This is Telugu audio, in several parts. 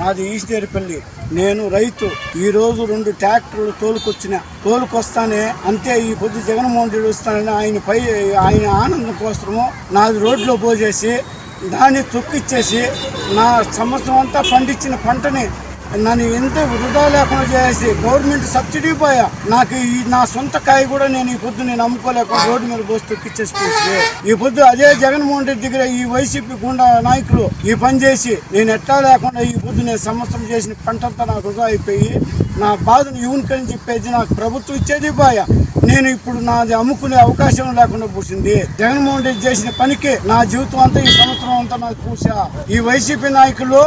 నాది ఈశ్వరపల్లి. నేను రైతు. ఈ రోజు 2 ట్రాక్టర్లు తోలుకొస్తానే అంతే ఈ పొద్దు జగన్మోహన్ రెడ్డి వస్తానని ఆయన ఆనందం కోసము నాది రోడ్లో పోసేసి దాన్ని తొక్కిచ్చేసి నా సంవత్సరం అంతా పండించిన పంటని నన్ను ఎంత వృధా లేకుండా చేసి గవర్నమెంట్ సబ్సిడీ పోయా నాకు నా సొంత కాయ కూడా నేను ఈ పొద్దు నేను అమ్ముకోలేకుండా రోడ్డు మీద పోసి తొక్కిచ్చేసుకుంటుంది. ఈ పొద్దు అదే జగన్మోహన్ రెడ్డి దగ్గర ఈ వైసీపీ గుండా నాయకులు ఈ పని చేసి నేను ఎట్టా లేకుండా ఈ పొద్దు నేను సంవత్సరం చేసిన పంటంతా నాకు వృధా అయిపోయి నా బాధను ఇవ్వనికని చెప్పేది నాకు ప్రభుత్వం ఇచ్చేది పోయా. నేను ఇప్పుడు నాది అమ్ముకునే అవకాశం లేకుండా పూసింది. జగన్మోహన్ రెడ్డి చేసిన పనికి నా జీవితం అంతా ఈ సంవత్సరం అంతా నాకు పూసా. ఈ వైసీపీ నాయకులు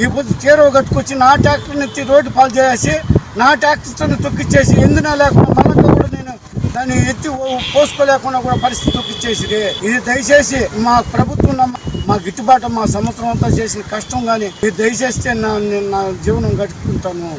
ఈ పొద్దు చీరవ కట్టుకొచ్చి నా ట్రాక్టర్ని ఎత్తి రోడ్డు పాలు చేసి నా ట్రాక్టర్ని తొక్కిచ్చేసి ఎందునా లేకుండా మళ్ళీ కూడా నేను దాన్ని ఎత్తి పోసుకోలేకుండా కూడా పరిస్థితి తొక్కిచ్చేసి ఇది దయచేసి మా ప్రభుత్వం మా గిట్టుబాటు మా సంవత్సరం అంతా చేసిన కష్టం కానీ ఇది దయచేస్తే నా జీవనం గడుపుకుంటాను.